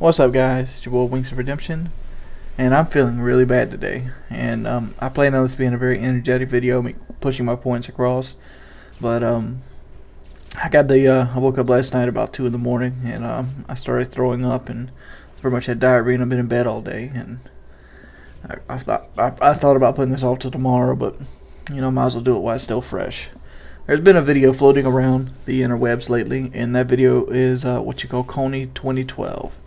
What's up, guys? It's your boy Wings of Redemption, and I'm feeling really bad today. And I plan on this being a very energetic video, me pushing my points across. But I woke up last night about 2 in the morning, and I started throwing up, and pretty much had diarrhea, and I've been in bed all day. And I thought about putting this off till tomorrow, but might as well do it while it's still fresh. There's been a video floating around the interwebs lately, and that video is what you call Kony 2012.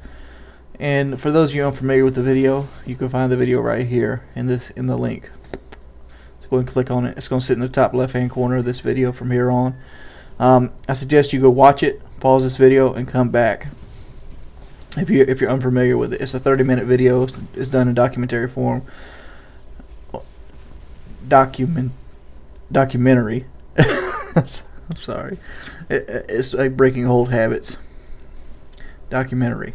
And for those of you unfamiliar with the video, you can find the video right here in the link. So go and click on it. It's going to sit in the top left hand corner of this video from here on. I suggest you go watch it, pause this video, and come back if you're unfamiliar with it. It's a 30-minute video. It's done in documentary form. Documentary. Sorry, it's like breaking old habits. Documentary.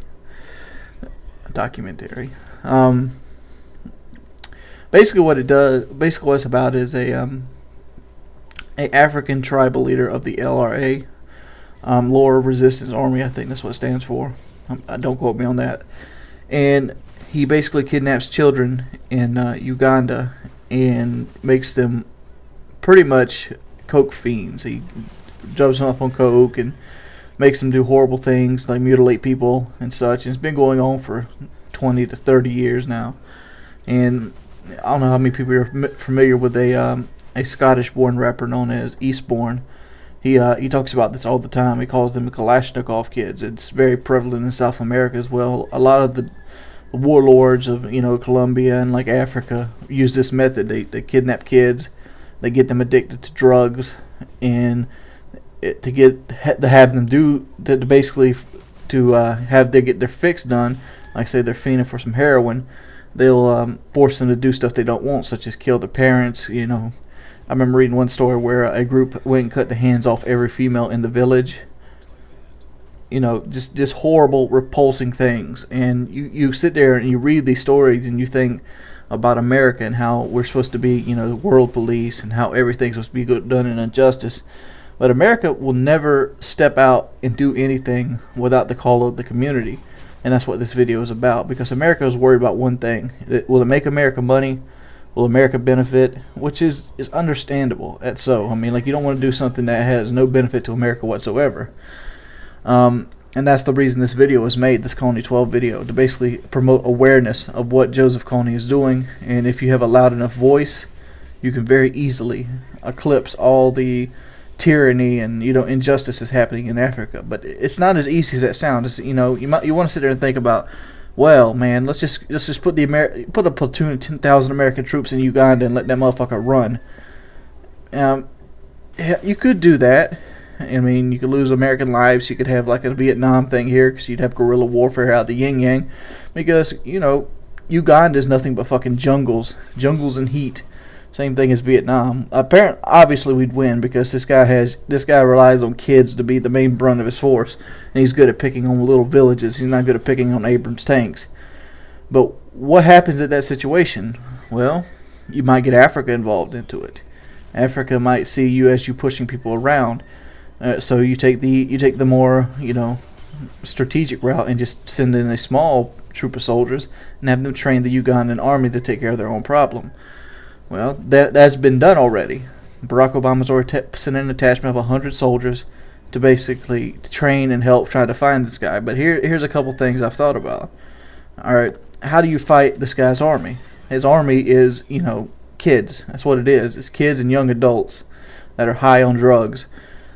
Basically what it's about is a African tribal leader of the LRA, Lower Resistance Army, I think that's what it stands for. Don't quote me on that. And he basically kidnaps children in Uganda and makes them pretty much coke fiends. He jumps them up on coke and makes them do horrible things like mutilate people and such. And it's been going on for 20 to 30 years now. And I don't know how many people are familiar with a Scottish-born rapper known as Eastbourne. He talks about this all the time. He calls them the Kalashnikov kids. It's very prevalent in South America as well. A lot of the warlords of Colombia and like Africa use this method. They kidnap kids, they get them addicted to drugs, and to have them get their fix done, like say they're fiending for some heroin, they'll force them to do stuff they don't want, such as kill their parents. I remember reading one story where a group went and cut the hands off every female in the village. Just horrible, repulsing things. And you sit there and you read these stories and you think about America and how we're supposed to be, the world police, and how everything's supposed to be done in injustice. But America will never step out and do anything without the call of the community. And that's what this video is about, because America is worried about one thing. Will it make America money? Will America benefit? Which is understandable. That's so. You don't want to do something that has no benefit to America whatsoever. And that's the reason this video was made, this Kony 12 video, to basically promote awareness of what Joseph Kony is doing. And if you have a loud enough voice, you can very easily eclipse all the tyranny and injustice is happening in Africa. But it's not as easy as that sounds. You want to sit there and think about, well, man, let's just put a platoon of 10,000 American troops in Uganda and let that motherfucker run. You could do that. You could lose American lives. You could have like a Vietnam thing here, because you'd have guerrilla warfare out of the yin yang. Because Uganda is nothing but fucking jungles and heat. Same thing as Vietnam. Obviously, we'd win, because this guy relies on kids to be the main brunt of his force, and he's good at picking on little villages. He's not good at picking on Abrams tanks. But what happens at that situation? Well, you might get Africa involved into it. Africa might see you as you pushing people around. So you take the more strategic route and just send in a small troop of soldiers and have them train the Ugandan army to take care of their own problem. Well, that's been done already. Barack Obama's already sent in an attachment of 100 soldiers to basically train and help try to find this guy. But here's a couple things I've thought about. All right, how do you fight this guy's army? His army is kids. That's what it is. It's kids and young adults that are high on drugs.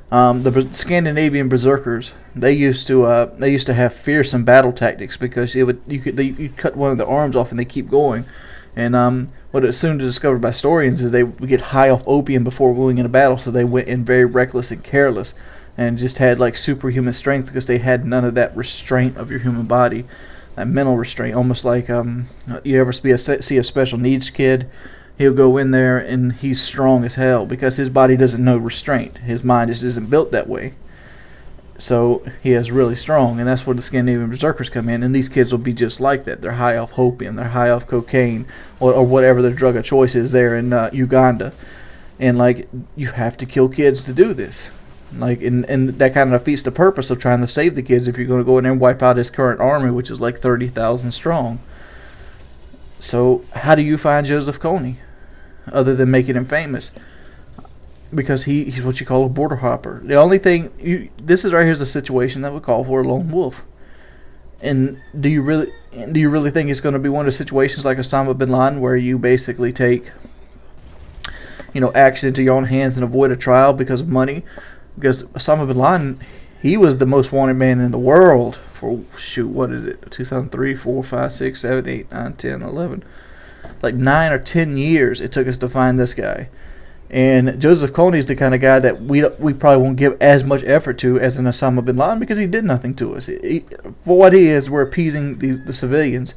The Scandinavian berserkers, they used to have fearsome battle tactics, because you'd cut one of their arms off and they keep going. And what is soon discovered by historians is they would get high off opium before going into battle, so they went in very reckless and careless, and just had like superhuman strength, because they had none of that restraint of your human body, that mental restraint. Almost like you ever see a special needs kid. He'll go in there and he's strong as hell, because his body doesn't know restraint. His mind just isn't built that way. So he is really strong, and that's where the Scandinavian berserkers come in. And these kids will be just like that. They're high off opium, they're high off cocaine, or whatever their drug of choice is there in Uganda. And you have to kill kids to do this. Like, and that kind of defeats the purpose of trying to save the kids if you're going to go in there and wipe out his current army, which is like 30,000 strong. So how do you find Joseph Kony, other than making him famous? Because he's what you call a border hopper. The only thing, this is right here's a situation that would call for a lone wolf. And do you really think it's going to be one of the situations like Osama bin Laden, where you basically take, action into your own hands and avoid a trial because of money? Because Osama bin Laden, he was the most wanted man in the world for, what is it, 2003, 4, 5, 6, 7, 8, 9, 10, 11. Like 9 or 10 years it took us to find this guy. And Joseph Kony is the kind of guy that we probably won't give as much effort to as an Osama bin Laden, because he did nothing to us. For what he is, we're appeasing the civilians.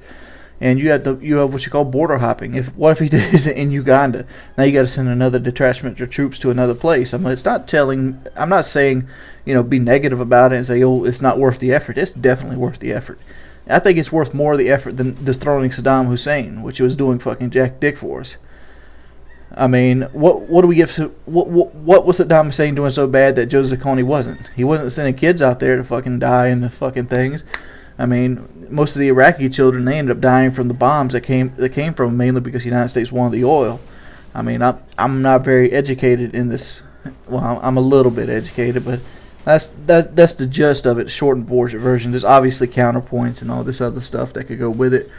And you have what you call border hopping. What if he did this in Uganda? Now you got to send another detachment of troops to another place. I'm not saying be negative about it and say, oh, it's not worth the effort. It's definitely worth the effort. I think it's worth more of the effort than dethroning Saddam Hussein, which was doing fucking jack dick for us. I mean, what do we give? What was Saddam Hussein doing so bad that Joseph Kony wasn't? He wasn't sending kids out there to fucking die in the fucking things. I mean, most of the Iraqi children, they ended up dying from the bombs that came from, mainly because the United States wanted the oil. I mean, I'm not very educated in this. Well, I'm a little bit educated, but that's the gist of it. Shortened version. There's obviously counterpoints and all this other stuff that could go with it.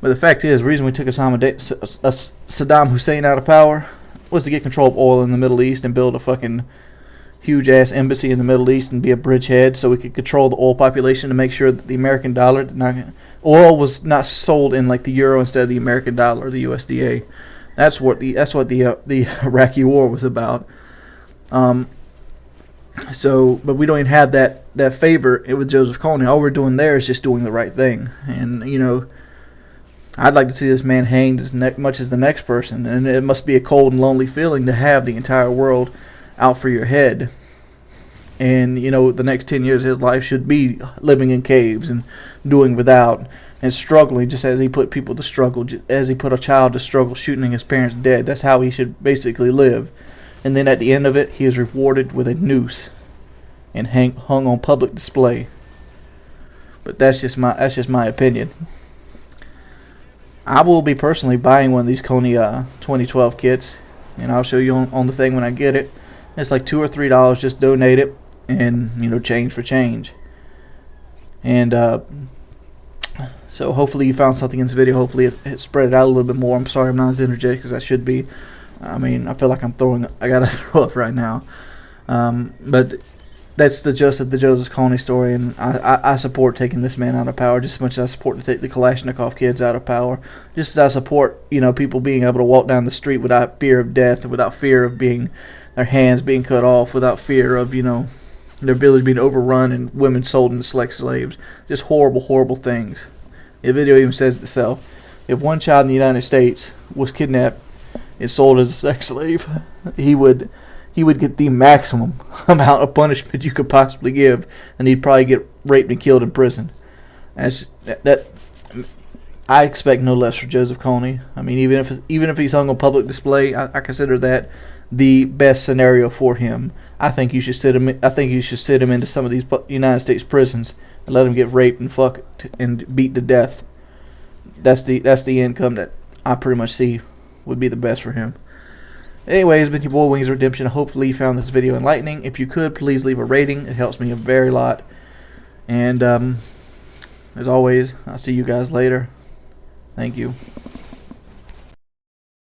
But the fact is, the reason we took Saddam Hussein out of power was to get control of oil in the Middle East and build a fucking huge-ass embassy in the Middle East and be a bridgehead so we could control the oil population to make sure that the American dollar oil was not sold in like the euro instead of the American dollar, the USDA. That's what the Iraqi war was about. But we don't even have that favor with Joseph Kony. All we're doing there is just doing the right thing. And, I'd like to see this man hanged as much as the next person. And it must be a cold and lonely feeling to have the entire world out for your head. And, the next 10 years of his life should be living in caves and doing without and struggling, just as he put people to struggle, as he put a child to struggle shooting his parents dead. That's how he should basically live. And then at the end of it, he is rewarded with a noose and hung on public display. But that's just my opinion. I will be personally buying one of these Kony 2012 kits, and I'll show you on the thing when I get it. It's like $2 or $3. Just donate it, and change for change. And so hopefully you found something in this video. Hopefully it spread it out a little bit more. I'm sorry I'm not as energetic as I should be. I mean, I feel like I gotta throw up right now. But that's the gist of the Joseph Kony story, and I support taking this man out of power just as much as I support to take the Kalashnikov kids out of power. Just as I support, people being able to walk down the street without fear of death, without fear of their hands being cut off, without fear of, their village being overrun and women sold into sex slaves. Just horrible, horrible things. The video even says it itself. If one child in the United States was kidnapped and sold as a sex slave, he would get the maximum amount of punishment you could possibly give, and he'd probably get raped and killed in prison. That I expect no less for Joseph Kony. I mean, even if he's hung on public display, I consider that the best scenario for him. I think you should sit him into some of these United States prisons and let him get raped and fucked and beat to death. That's the income that I pretty much see would be the best for him. Anyways, it's been your boy Wings of Redemption. Hopefully you found this video enlightening. If you could, please leave a rating. It helps me a very lot. And as always, I'll see you guys later. Thank you.